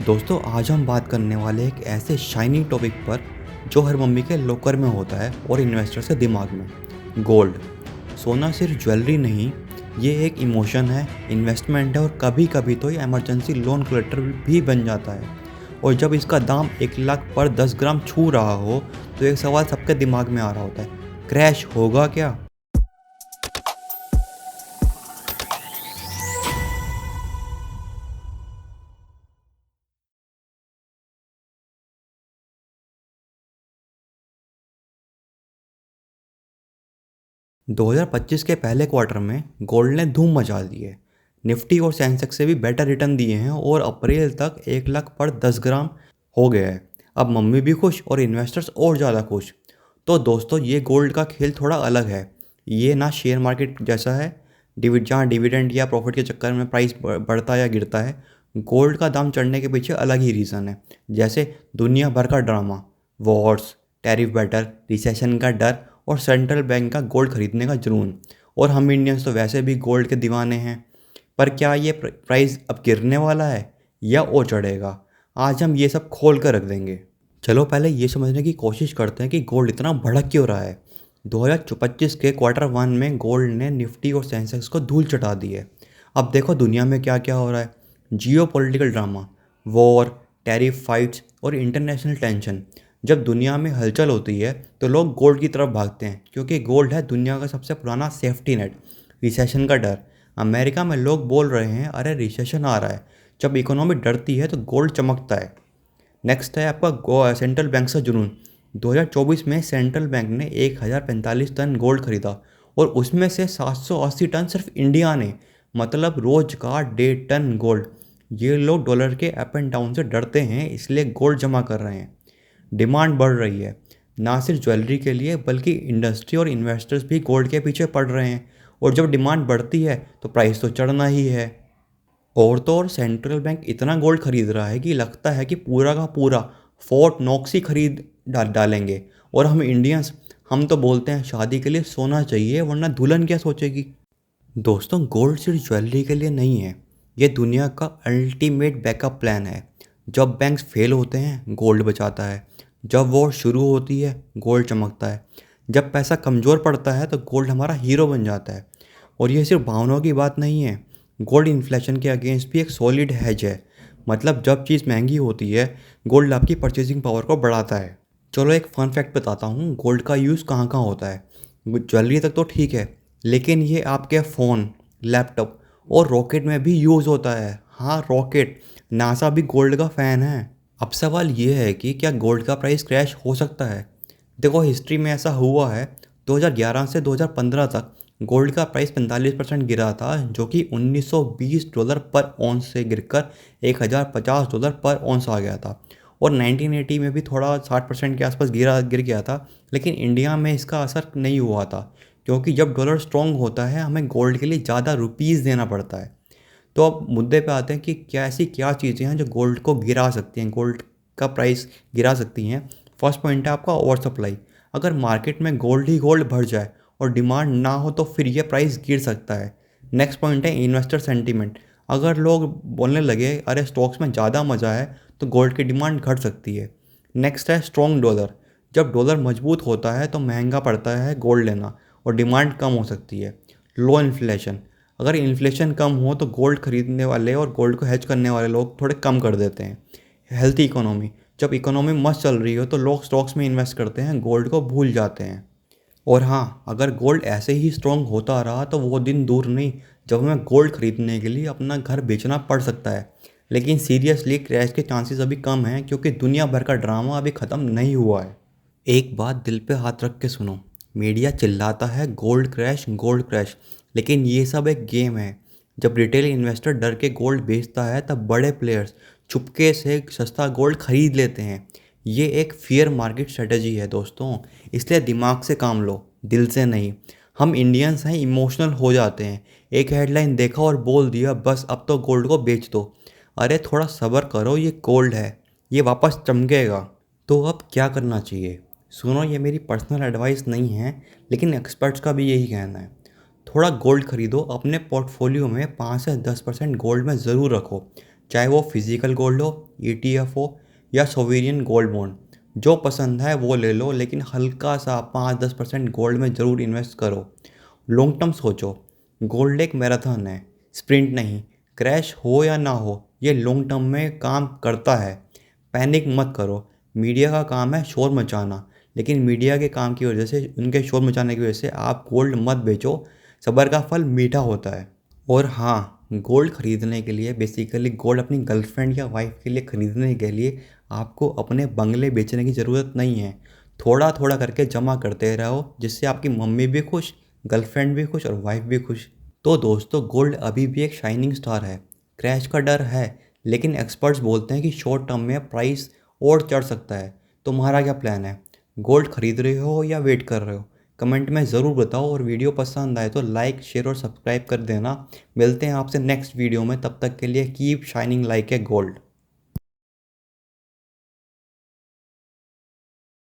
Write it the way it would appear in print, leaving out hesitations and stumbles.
दोस्तों आज हम बात करने वाले एक ऐसे शाइनी टॉपिक पर जो हर मम्मी के लॉकर में होता है और इन्वेस्टर के दिमाग में। गोल्ड। सोना सिर्फ ज्वेलरी नहीं, ये एक इमोशन है, इन्वेस्टमेंट है और कभी कभी तो ये इमरजेंसी लोन कलेक्टर भी बन जाता है। और जब इसका दाम 1 लाख पर 10 ग्राम छू रहा हो तो एक सवाल सबके दिमाग में आ रहा होता है, क्रैश होगा क्या? 2025 के पहले क्वार्टर में गोल्ड ने धूम मचा दी है। निफ्टी और सेंसेक्स से भी बेटर रिटर्न दिए हैं और अप्रैल तक 1 लाख पर 10 ग्राम हो गया है। अब मम्मी भी खुश और इन्वेस्टर्स और ज़्यादा खुश। तो दोस्तों ये गोल्ड का खेल थोड़ा अलग है। ये ना शेयर मार्केट जैसा है जहाँ डिविडेंड या प्रॉफिट के चक्कर में प्राइस बढ़ता या गिरता है। गोल्ड का दाम चढ़ने के पीछे अलग ही रीज़न है, जैसे दुनिया भर का drama, Wars, tariff battle, recession का डर और सेंट्रल बैंक का गोल्ड खरीदने का जुनून। और हम इंडियंस तो वैसे भी गोल्ड के दीवाने हैं। पर क्या ये प्राइस अब गिरने वाला है या और चढ़ेगा? आज हम ये सब खोल कर रख देंगे। चलो पहले ये समझने की कोशिश करते हैं कि गोल्ड इतना भड़क क्यों रहा है। 2025 के क्वार्टर वन में गोल्ड ने निफ्टी और सेंसेक्स को धूल चटा दी है। अब देखो दुनिया में क्या क्या हो रहा है। जियो political drama, war, tariff fights और इंटरनेशनल टेंशन। जब दुनिया में हलचल होती है तो लोग गोल्ड की तरफ भागते हैं क्योंकि गोल्ड है दुनिया का सबसे पुराना सेफ्टी नेट। रिसेशन का डर, अमेरिका में लोग बोल रहे हैं अरे रिसेशन आ रहा है। जब इकोनॉमी डरती है तो गोल्ड चमकता है। नेक्स्ट है आपका सेंट्रल बैंक से जुनून। 2024 में सेंट्रल बैंक ने 1045 टन गोल्ड खरीदा और उसमें से 780 टन सिर्फ इंडिया ने, मतलब रोज का 1.5 टन गोल्ड। ये लोग डॉलर के अप एंड डाउन से डरते हैं इसलिए गोल्ड जमा कर रहे हैं। डिमांड बढ़ रही है, ना सिर्फ ज्वेलरी के लिए बल्कि इंडस्ट्री और इन्वेस्टर्स भी गोल्ड के पीछे पड़ रहे हैं। और जब डिमांड बढ़ती है तो प्राइस तो चढ़ना ही है। और तो और सेंट्रल बैंक इतना गोल्ड खरीद रहा है कि लगता है कि पूरा का पूरा फोर्ट नॉक्स ही खरीद डालेंगे। और हम इंडियंस, हम तो बोलते हैं शादी के लिए सोना चाहिए वरना दुल्हन क्या सोचेगी। दोस्तों गोल्ड सिर्फ ज्वेलरी के लिए नहीं है, ये दुनिया का अल्टीमेट बैकअप प्लान है। जब बैंक्स फेल होते हैं गोल्ड बचाता है, जब वॉर शुरू होती है गोल्ड चमकता है, जब पैसा कमज़ोर पड़ता है तो गोल्ड हमारा हीरो बन जाता है। और ये सिर्फ भावनाओं की बात नहीं है, गोल्ड इन्फ्लेशन के अगेंस्ट भी एक सॉलिड हेज है। मतलब जब चीज़ महंगी होती है गोल्ड आपकी परचेजिंग पावर को बढ़ाता है। चलो एक फ़न फैक्ट बताता हूँ, गोल्ड का यूज़ कहाँ कहाँ होता है। ज्वेलरी तक तो ठीक है, लेकिन ये आपके फ़ोन, लैपटॉप और रॉकेट में भी यूज़ होता है। हाँ रॉकेट, नासा भी गोल्ड का फ़ैन है। अब सवाल ये है कि क्या गोल्ड का प्राइस क्रैश हो सकता है? देखो हिस्ट्री में ऐसा हुआ है। 2011 से 2015 तक गोल्ड का प्राइस 45% गिरा था, जो कि $1920 पर औंस से गिरकर $1050 पर औंस आ गया था। और 1980 में भी थोड़ा 60% के आसपास गिर गया था, लेकिन इंडिया में इसका असर नहीं हुआ था क्योंकि जब डॉलर स्ट्रॉन्ग होता है हमें गोल्ड के लिए ज़्यादा रुपीज़ देना पड़ता है। तो अब मुद्दे पे आते हैं कि क्या ऐसी क्या चीज़ें हैं जो गोल्ड को गिरा सकती हैं, गोल्ड का प्राइस गिरा सकती हैं। फर्स्ट पॉइंट है आपका ओवर सप्लाई। अगर मार्केट में गोल्ड ही गोल्ड भर जाए और डिमांड ना हो तो फिर ये प्राइस गिर सकता है। नेक्स्ट पॉइंट है इन्वेस्टर सेंटीमेंट। अगर लोग बोलने लगे अरे स्टॉक्स में ज़्यादा मज़ा है तो गोल्ड की डिमांड घट सकती है। नेक्स्ट है स्ट्रॉन्ग डॉलर। जब डॉलर मजबूत होता है तो महंगा पड़ता है गोल्ड लेना और डिमांड कम हो सकती है। लो इन्फ्लेशन। अगर इन्फ्लेशन कम हो तो गोल्ड खरीदने वाले और गोल्ड को हेज करने वाले लोग थोड़े कम कर देते हैं। Healthy economy. जब इकोनॉमी मस्त चल रही हो तो लोग स्टॉक्स में इन्वेस्ट करते हैं, गोल्ड को भूल जाते हैं। और हाँ, अगर गोल्ड ऐसे ही स्ट्रॉन्ग होता रहा तो वो दिन दूर नहीं जब हमें गोल्ड खरीदने के लिए अपना घर बेचना पड़ सकता है। लेकिन सीरियसली क्रैश के चांसेस अभी कम हैं क्योंकि दुनिया भर का ड्रामा अभी ख़त्म नहीं हुआ है। एक बात दिल पे हाथ रख के सुनो, मीडिया चिल्लाता है गोल्ड क्रैश, लेकिन ये सब एक गेम है। जब रिटेल इन्वेस्टर डर के गोल्ड बेचता है तब बड़े प्लेयर्स चुपके से सस्ता गोल्ड खरीद लेते हैं। ये एक फियर मार्केट स्ट्रेटजी है दोस्तों, इसलिए दिमाग से काम लो, दिल से नहीं। हम इंडियंस हैं, इमोशनल हो जाते हैं। एक हेडलाइन देखा और बोल दिया बस अब तो गोल्ड को बेच दो। अरे थोड़ा सब्र करो, ये गोल्ड है, ये वापस चमकेगा। तो अब क्या करना चाहिए? सुनो ये मेरी पर्सनल एडवाइस नहीं है, लेकिन एक्सपर्ट्स का भी यही कहना है। थोड़ा गोल्ड खरीदो, अपने पोर्टफोलियो में 5 से 10% गोल्ड में ज़रूर रखो। चाहे वो फिजिकल गोल्ड हो, ETF हो या सोवेरियन गोल्ड बॉन्ड। जो पसंद है वो ले लो, लेकिन हल्का सा 5-10% गोल्ड में ज़रूर इन्वेस्ट करो। लॉन्ग टर्म सोचो, गोल्ड एक मैराथन है, स्प्रिंट नहीं। क्रैश हो या ना हो, ये लॉन्ग टर्म में काम करता है। पैनिक मत करो। मीडिया का काम है शोर मचाना, लेकिन मीडिया के काम की वजह से, उनके शोर मचाने की वजह से आप गोल्ड मत बेचो। सब्र का फल मीठा होता है। और हाँ, गोल्ड खरीदने के लिए, बेसिकली गोल्ड अपनी गर्लफ्रेंड या वाइफ के लिए खरीदने के लिए आपको अपने बंगले बेचने की ज़रूरत नहीं है। थोड़ा थोड़ा करके जमा करते रहो, जिससे आपकी मम्मी भी खुश, गर्लफ्रेंड भी खुश और वाइफ भी खुश। तो दोस्तों, गोल्ड अभी भी एक शाइनिंग स्टार है। क्रैश का डर है, लेकिन एक्सपर्ट्स बोलते हैं कि शॉर्ट टर्म में प्राइस और चढ़ सकता है। तुम्हारा क्या प्लान है? गोल्ड खरीद रहे हो या वेट कर रहे हो? कमेंट में ज़रूर बताओ, और वीडियो पसंद आए तो लाइक, शेयर और सब्सक्राइब कर देना। मिलते हैं आपसे नेक्स्ट वीडियो में, तब तक के लिए keep shining like a gold.